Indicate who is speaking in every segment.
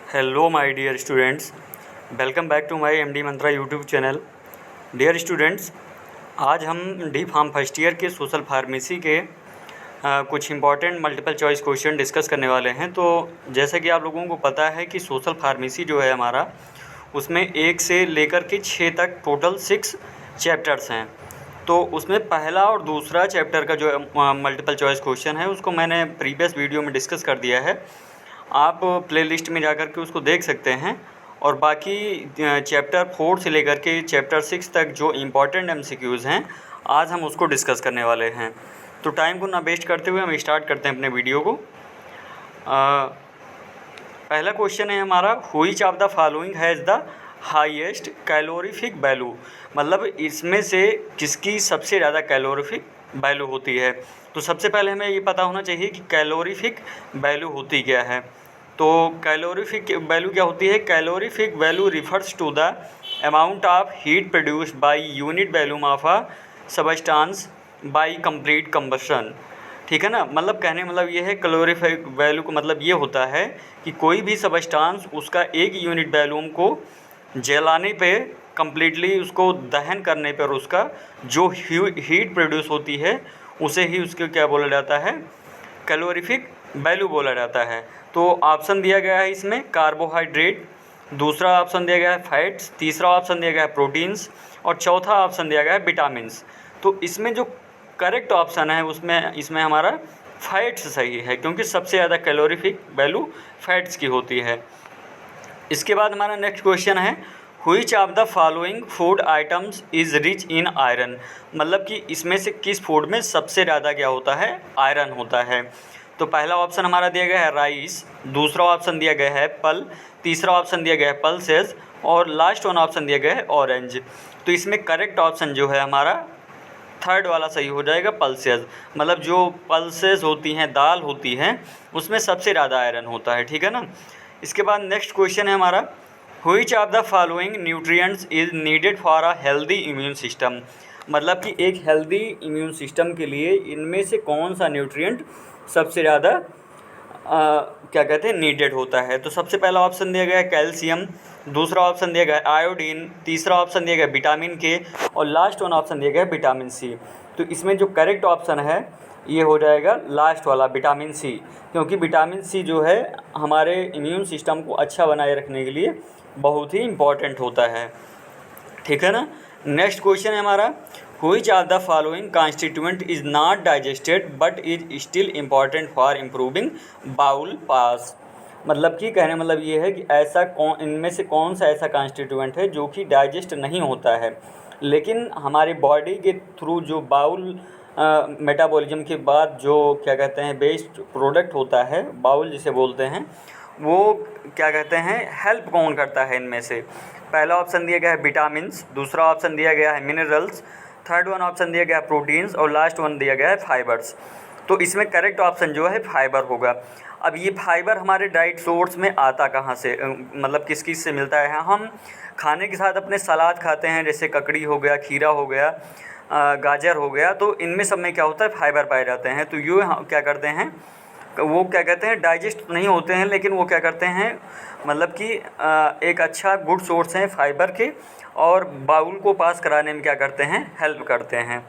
Speaker 1: Hello my dear students, welcome back to my MD Mantra YouTube channel. Dear students, आज हम D pharm first year के social pharmacy के कुछ important multiple choice question discuss करने वाले हैं। तो जैसा कि आप लोगों को पता है कि सोशल फार्मेसी जो है हमारा, उसमें 1 से लेकर के 6 तक टोटल 6 चैप्टर्स हैं। तो उसमें पहला और दूसरा चैप्टर का जो मल्टीपल चॉइस क्वेश्चन है उसको मैंने प्रीवियस वीडियो में डिस्कस कर दिया है। आप प्लेलिस्ट में जाकर के उसको देख सकते हैं। और बाकी चैप्टर 4 से लेकर के चैप्टर 6 तक जो इम्पॉर्टेंट एमसीक्यूज़ हैं, आज हम उसको डिस्कस करने वाले हैं। तो टाइम को ना वेस्ट करते हुए हम स्टार्ट करते हैं अपने वीडियो को। पहला क्वेश्चन है हमारा, which of the following has the highest calorific value. मतलब इसमें से किसकी सबसे ज़्यादा कैलोरीफिक वैल्यू होती है। तो सबसे पहले हमें ये पता होना चाहिए कि कैलोरीफिक वैल्यू होती क्या है। तो कैलोरीफिक वैल्यू क्या होती है? Calorific value refers to the amount of heat produced by unit volume of a substance by complete combustion. ठीक है ना। मतलब कहने मतलब ये है, कैलोरीफिक वैल्यू का मतलब ये होता है कि कोई भी सबस्टेंस उसका एक यूनिट वॉल्यूम को जलाने पे, कम्प्लीटली उसको दहन करने पर उसका जो हीट प्रोड्यूस होती है उसे ही उसको क्या बोला जाता है? कैलोरीफिक वैल्यू बोला जाता है। तो ऑप्शन दिया गया है इसमें कार्बोहाइड्रेट, दूसरा ऑप्शन दिया गया है फैट्स, तीसरा ऑप्शन दिया गया है प्रोटीन्स और चौथा ऑप्शन दिया गया है विटामिन्स। तो इसमें जो करेक्ट ऑप्शन है उसमें इसमें हमारा फैट्स सही है, क्योंकि सबसे ज़्यादा कैलोरीफिक वैल्यू फैट्स की होती है। इसके बाद हमारा नेक्स्ट क्वेश्चन है, which of the following food items is rich in iron. मतलब कि इसमें से किस फूड में सबसे ज़्यादा क्या होता है? आयरन होता है। तो पहला ऑप्शन हमारा दिया गया है राइस, दूसरा ऑप्शन दिया गया है एप्पल, तीसरा ऑप्शन दिया गया है पल्सेस और लास्ट वन ऑप्शन दिया गया है ऑरेंज। तो इसमें करेक्ट ऑप्शन जो है हमारा थर्ड वाला सही हो जाएगा, पल्सेस। मतलब जो पल्सेस होती हैं, दाल होती हैं, उसमें सबसे ज़्यादा आयरन होता है। ठीक है ना। इसके बाद नेक्स्ट क्वेश्चन है हमारा, which of the following nutrients is needed for a healthy immune system. मतलब कि एक हेल्दी इम्यून सिस्टम के लिए इनमें से कौन सा न्यूट्रिएंट सबसे ज़्यादा क्या कहते हैं नीडेड होता है। तो सबसे पहला ऑप्शन दिया गया है कैल्शियम, दूसरा ऑप्शन दिया गया है आयोडीन, तीसरा ऑप्शन दिया गया है विटामिन के और लास्ट वन ऑप्शन दिया गया है विटामिन सी। तो इसमें जो करेक्ट ऑप्शन है ये हो जाएगा लास्ट वाला, विटामिन सी। क्योंकि विटामिन सी जो है हमारे इम्यून सिस्टम को अच्छा बनाए रखने के लिए बहुत ही इम्पॉर्टेंट होता है। ठीक है ना। नेक्स्ट क्वेश्चन है हमारा, which of the following constituent is not digested but is still important for improving bowel pass. मतलब कि कहने मतलब ये है कि ऐसा कौन, इनमें से कौन सा ऐसा कॉन्स्टिट्यूएंट है जो कि डाइजेस्ट नहीं होता है, लेकिन हमारी बॉडी के थ्रू जो बाउल मेटाबॉलिज्म के बाद जो क्या कहते हैं वेस्ट प्रोडक्ट होता है, बाउल जिसे बोलते हैं, वो क्या कहते हैं हेल्प कौन करता है इनमें से। पहला ऑप्शन दिया गया है विटामिन्स, दूसरा ऑप्शन दिया गया है मिनरल्स, थर्ड वन ऑप्शन दिया गया है प्रोटीन्स और लास्ट वन दिया गया है फाइबर्स। तो इसमें करेक्ट ऑप्शन जो है फाइबर होगा। अब ये फाइबर हमारे डाइट सोर्स में आता कहाँ से, मतलब किस किस से मिलता है? हम खाने के साथ अपने सलाद खाते हैं, जैसे ककड़ी हो गया, खीरा हो गया, गाजर हो गया, तो इनमें सब में क्या होता है? फाइबर पाए जाते हैं। तो ये क्या करते हैं, वो क्या कहते हैं डाइजेस्ट नहीं होते हैं, लेकिन वो क्या करते हैं मतलब कि एक अच्छा गुड सोर्स है फाइबर के, और बाउल को पास कराने में क्या करते हैं? हेल्प करते हैं।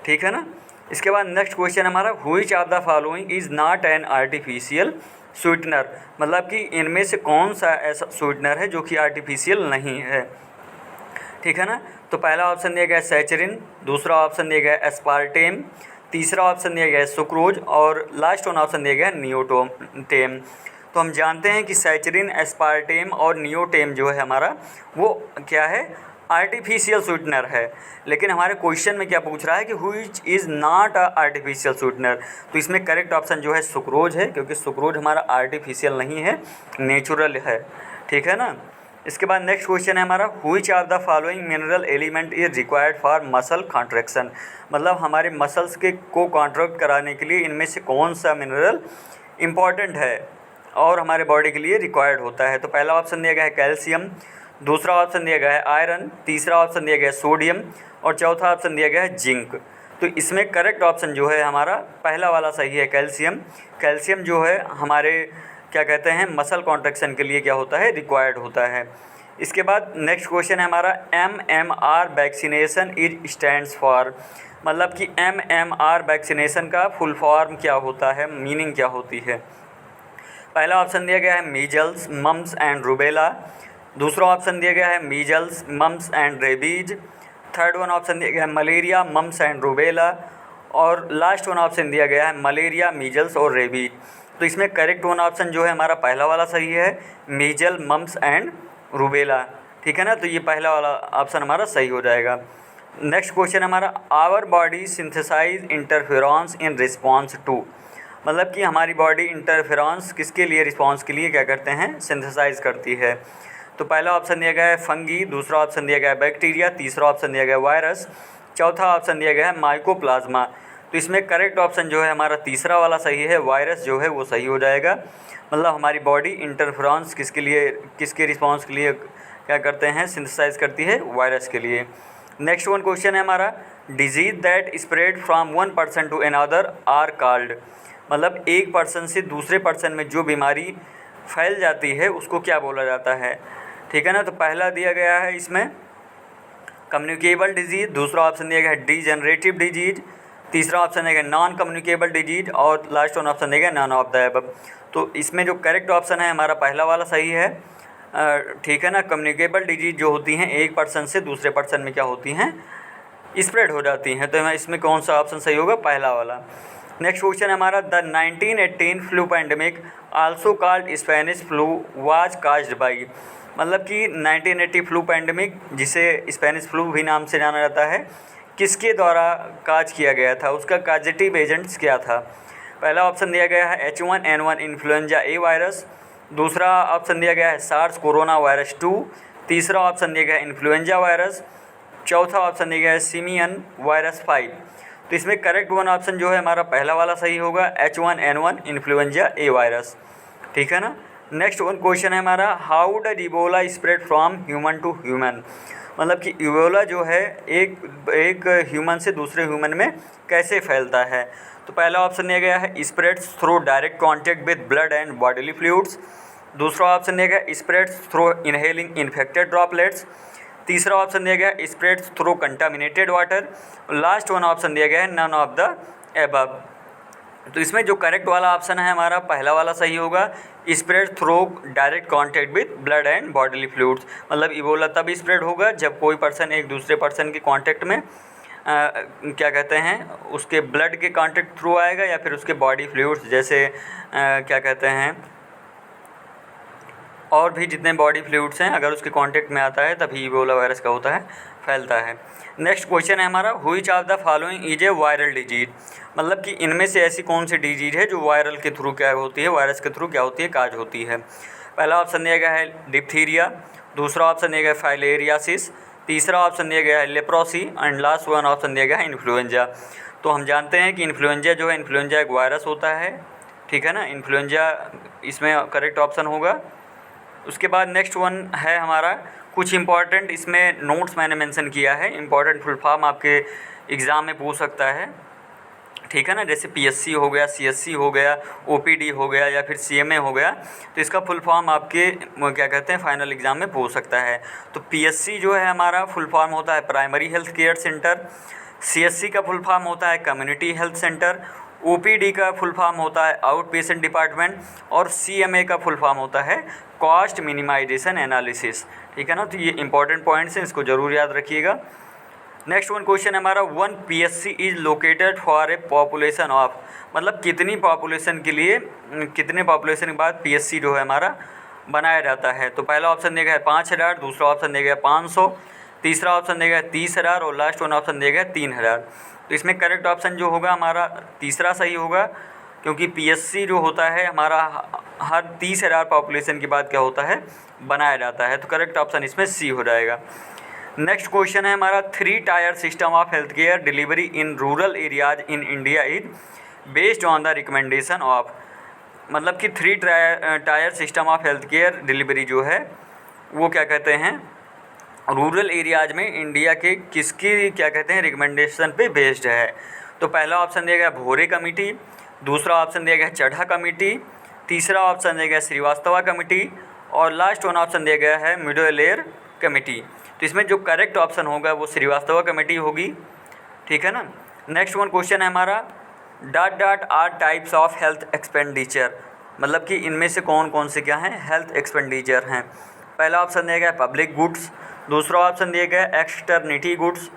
Speaker 1: ठीक है ना। इसके बाद नेक्स्ट क्वेश्चन हमारा, which of the following is not an artificial sweetener. मतलब कि इनमें से कौन सा ऐसा स्वीटनर है जो कि आर्टिफिशियल नहीं है। ठीक है ना। तो पहला ऑप्शन दिया गया है सैचरिन, दूसरा ऑप्शन दिया गया है एस्पार्टेम, तीसरा ऑप्शन दिया गया है सुक्रोज और लास्ट वन ऑप्शन दिया गया है नियोटेम। तो हम जानते हैं कि सैचरिन, एस्पार्टेम और नियोटेम जो है हमारा, वो क्या है? आर्टिफिशियल स्वीटनर है। लेकिन हमारे क्वेश्चन में क्या पूछ रहा है कि which is not a artificial sweetener. तो इसमें करेक्ट ऑप्शन जो है सुक्रोज है, क्योंकि सुक्रोज हमारा आर्टिफिशियल नहीं है, नेचुरल है। ठीक है ना। इसके बाद नेक्स्ट क्वेश्चन है हमारा, which of the following mineral element is required for muscle contraction. मतलब हमारे मसल्स के को कॉन्ट्रैक्ट कराने के लिए इनमें से कौन सा मिनरल इम्पॉर्टेंट है और हमारे बॉडी के लिए रिक्वायर्ड होता है। तो पहला ऑप्शन दिया गया है कैल्शियम, दूसरा ऑप्शन दिया गया है आयरन, तीसरा ऑप्शन दिया गया है सोडियम और चौथा ऑप्शन दिया गया है जिंक। तो इसमें करेक्ट ऑप्शन जो है हमारा पहला वाला सही है, कैल्शियम। कैल्शियम जो है हमारे क्या कहते हैं, मसल कॉन्ट्रैक्शन के लिए क्या होता है, रिक्वायर्ड होता है। इसके बाद नेक्स्ट क्वेश्चन है हमारा MMR vaccination is stands for, मतलब कि MMR वैक्सीनेशन का फुल फॉर्म क्या होता है, मीनिंग क्या होती है। पहला ऑप्शन दिया गया है मीजल्स, मम्स एंड रूबेला। दूसरा ऑप्शन दिया गया है measles, mumps and rabies. Third one option दिया गया है मलेरिया, मम्स एंड रूबेला। और लास्ट वन ऑप्शन दिया गया है मलेरिया, मीजल्स और रेबीज। तो इसमें करेक्ट वन ऑप्शन जो है हमारा पहला वाला सही है, मीजल, मम्स एंड रूबेला, ठीक है ना। तो ये पहला वाला ऑप्शन हमारा सही हो जाएगा। नेक्स्ट क्वेश्चन हमारा our body synthesize interferons in response to, मतलब कि हमारी बॉडी इंटरफेरॉन्स किसके लिए, रिस्पॉन्स के लिए क्या करते हैं, सिंथेसाइज करती है। तो पहला ऑप्शन दिया गया है फंगी, दूसरा ऑप्शन दिया गया है बैक्टीरिया, तीसरा ऑप्शन दिया गया है वायरस, चौथा ऑप्शन दिया गया है माइकोप्लाज्मा। तो इसमें करेक्ट ऑप्शन जो है हमारा तीसरा वाला सही है, वायरस जो है वो सही हो जाएगा। मतलब हमारी बॉडी इंटरफेरॉन्स किसके लिए, किसके रिस्पॉन्स के लिए क्या करते हैं, सिंथेसाइज करती है, वायरस के लिए। नेक्स्ट वन क्वेश्चन है हमारा disease that spread from one person to another are called, मतलब एक पर्सन से दूसरे पर्सन में जो बीमारी फैल जाती है उसको क्या बोला जाता है, ठीक है ना। तो पहला दिया गया है इसमें कम्युनिकेबल डिजीज़, दूसरा ऑप्शन दिया गया है डीजनरेटिव डिजीज, तीसरा ऑप्शन दिया गया नॉन कम्युनिकेबल डिजीज और लास्ट वन ऑप्शन दिया गया नॉन ऑफ द अबव। तो इसमें जो करेक्ट ऑप्शन है हमारा पहला वाला सही है, ठीक है ना। कम्युनिकेबल डिजीज जो होती हैं एक पर्सन से दूसरे पर्सन में क्या होती हैं, स्प्रेड हो जाती हैं। तो इसमें कौन सा ऑप्शन सही होगा, पहला वाला। नेक्स्ट क्वेश्चन है हमारा the 1918 flu pandemic also called Spanish flu was caused by, मतलब कि 1980 फ्लू पैंडमिक जिसे स्पेनिश फ्लू भी नाम से जाना जाता है, किसके द्वारा काज किया गया था, उसका काजेटिव एजेंट्स क्या था। पहला ऑप्शन दिया गया है H1N1 इन्फ्लुएंजा ए वायरस, दूसरा ऑप्शन दिया गया है सार्स कोरोना वायरस 2, तीसरा ऑप्शन दिया गया है इन्फ्लुएंजा वायरस, चौथा ऑप्शन दिया गया है सिमियन वायरस 5। तो इसमें करेक्ट वन ऑप्शन जो है हमारा पहला वाला सही होगा, H1N1 इन्फ्लुएंजा ए वायरस, ठीक है ना। नेक्स्ट वन क्वेश्चन है हमारा how does Ebola spread from human to human, मतलब कि इबोला जो है एक ह्यूमन से दूसरे ह्यूमन में कैसे फैलता है। तो पहला ऑप्शन दिया गया है spreads through direct contact with blood and bodily fluids, दूसरा ऑप्शन दिया गया spreads through inhaling infected droplets, तीसरा ऑप्शन दिया गया spreads through contaminated water, last one option दिया गया है नन ऑफ द एबव। तो इसमें जो करेक्ट वाला ऑप्शन है हमारा पहला वाला सही होगा, spread through direct contact with blood and bodily fluids, मतलब इबोला तब स्प्रेड होगा जब कोई पर्सन एक दूसरे पर्सन के कांटेक्ट में क्या कहते हैं, उसके ब्लड के कांटेक्ट थ्रू आएगा या फिर उसके बॉडी फ्लूइड्स जैसे क्या कहते हैं और भी जितने बॉडी फ्लूइड्स हैं अगर उसके कांटेक्ट में आता है तभी इबोला वायरस का होता है, फैलता है। नेक्स्ट क्वेश्चन है हमारा which of the following is a viral disease, मतलब कि इनमें से ऐसी कौन सी डिजीज है जो वायरल के थ्रू क्या होती है, वायरस के थ्रू क्या होती है, काज होती है। पहला ऑप्शन दिया गया है डिप्थीरिया, दूसरा ऑप्शन दिया गया है फाइलेरियासिस, तीसरा ऑप्शन दिया गया है leprosy and last one option दिया गया है इन्फ्लुएंजा। तो हम जानते हैं कि इन्फ्लुएंजा जो है, इन्फ्लुएंजा एक वायरस होता है, ठीक है ना, इन्फ्लुएंजा इसमें करेक्ट ऑप्शन होगा। उसके बाद नेक्स्ट वन है हमारा कुछ इंपॉर्टेंट, इसमें नोट्स मैंने मेंशन किया है, इंपॉर्टेंट फुल फॉर्म आपके एग्ज़ाम में पूछ सकता है, ठीक है ना, जैसे PSC हो गया, CSC हो गया, OPD हो गया या फिर CMA हो गया, तो इसका फुल फॉर्म आपके क्या कहते हैं फाइनल एग्ज़ाम में पूछ सकता है। तो PSC जो है हमारा फुल फॉर्म होता है primary health care centre, CSC का फुल फॉर्म होता है कम्युनिटी हेल्थ सेंटर, OPD का फुल फॉर्म होता है आउट पेशेंट डिपार्टमेंट और CMA का फुल फॉर्म होता है कॉस्ट मिनिमाइजेशन एनालिसिस, ठीक है ना। तो ये इंपॉर्टेंट पॉइंट्स हैं, इसको ज़रूर याद रखिएगा। नेक्स्ट वन क्वेश्चन है हमारा 1 PSC is located for a population of, मतलब कितनी पॉपुलेशन के लिए, कितने पॉपुलेशन के बाद PSC जो है हमारा बनाया जाता है। तो पहला ऑप्शन दिया गया है 5000, दूसरा ऑप्शन दिया गया 500, तीसरा ऑप्शन दिया गया 30,000 और लास्ट वन ऑप्शन दिया गया 3000। तो इसमें करेक्ट ऑप्शन जो होगा हमारा तीसरा सही होगा, क्योंकि PSC जो होता है हमारा हर 30,000 पॉपुलेशन के बाद क्या होता है, बनाया जाता है। तो करेक्ट ऑप्शन इसमें C हो जाएगा। नेक्स्ट क्वेश्चन है हमारा 3 tier system of health care delivery in rural areas in India is based on the recommendation of, मतलब कि 3 tier system of health care delivery जो है वो क्या कहते हैं, रूरल एरियाज में इंडिया के किसकी क्या कहते हैं रिकमेंडेशन पे बेस्ड है। तो पहला ऑप्शन दिया गया भोरे कमेटी, दूसरा ऑप्शन दिया गया चढ़ा कमेटी, तीसरा ऑप्शन दिया गया श्रीवास्तवा कमेटी, और लास्ट वन ऑप्शन दिया गया है मिडोलेयर कमेटी। तो इसमें जो करेक्ट ऑप्शन होगा वो श्रीवास्तवा कमेटी होगी, ठीक है ना। नेक्स्ट वन क्वेश्चन है हमारा, dot dot are types of health expenditure, मतलब कि इनमें से कौन कौन से क्या हैं हेल्थ एक्सपेंडिचर हैं। पहला ऑप्शन दिया गया है पब्लिक गुड्स, दूसरा ऑप्शन दिया गया है एक्सटर्निटी गुड्स,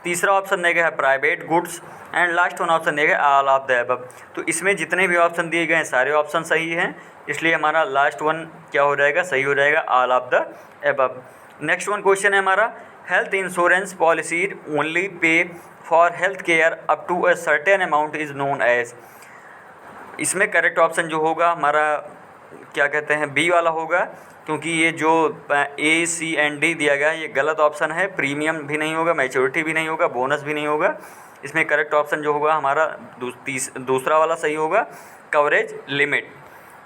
Speaker 1: तीसरा ऑप्शन दिया गया है private goods, and last one option दिया गया ऑल ऑफ द अबव। तो इसमें जितने भी ऑप्शन दिए गए हैं सारे ऑप्शन सही हैं, इसलिए हमारा लास्ट वन क्या हो जाएगा, सही हो जाएगा, all of the above. Next one question है हमारा, health insurance policy only pay for health care up to a certain amount is known as. इसमें करेक्ट ऑप्शन जो होगा हमारा क्या कहते हैं, बी वाला होगा, क्योंकि ये जो ए सी एंड डी दिया गया है ये गलत ऑप्शन है। प्रीमियम भी नहीं होगा, मैच्योरिटी भी नहीं होगा, बोनस भी नहीं होगा। इसमें करेक्ट ऑप्शन जो होगा हमारा दूसरा वाला सही होगा, कवरेज लिमिट।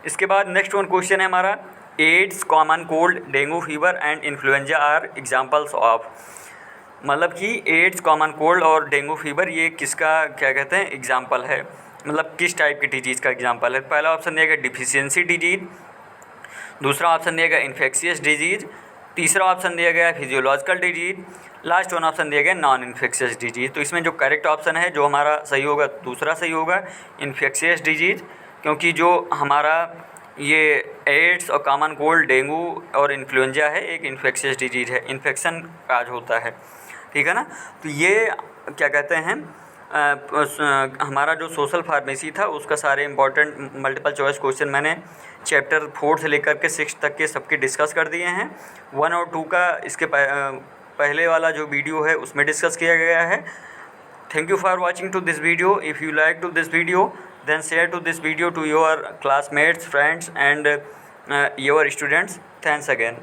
Speaker 1: इसके बाद नेक्स्ट वन क्वेश्चन है हमारा, AIDS, common cold, dengue fever and influenza are examples of. मतलब कि एड्स, कॉमन कोल्ड और डेंगू फीवर ये किसका क्या कहते हैं एग्जाम्पल है, मतलब किस टाइप की डिजीज़ का एग्जाम्पल है। पहला ऑप्शन दिया गया डिफिशियंसी डिजीज, दूसरा ऑप्शन दिया गया इन्फेक्शियस डिजीज़, तीसरा ऑप्शन दिया गया physiological disease, last one option दिया गया नॉन इन्फेक्शियस डिजीज़। तो इसमें जो करेक्ट ऑप्शन है जो हमारा सही होगा दूसरा सही होगा, इन्फेक्शियस डिजीज़, क्योंकि जो हमारा ये एड्स और कॉमन कोल्ड, डेंगू और इन्फ्लुएंजा है एक इन्फेक्शियस डिजीज़ है, इन्फेक्शन काज होता है, ठीक है ना। तो ये क्या कहते हैं हमारा जो सोशल फार्मेसी था उसका सारे इंपॉर्टेंट मल्टीपल चॉइस क्वेश्चन मैंने चैप्टर 4 से लेकर के 6 तक के सबके डिस्कस कर दिए हैं। 1 और 2 का इसके पहले वाला जो वीडियो है उसमें डिस्कस किया गया है। Thank you for watching to this video. If you like to this video then share to this video to your classmates, friends and your students. Thanks again.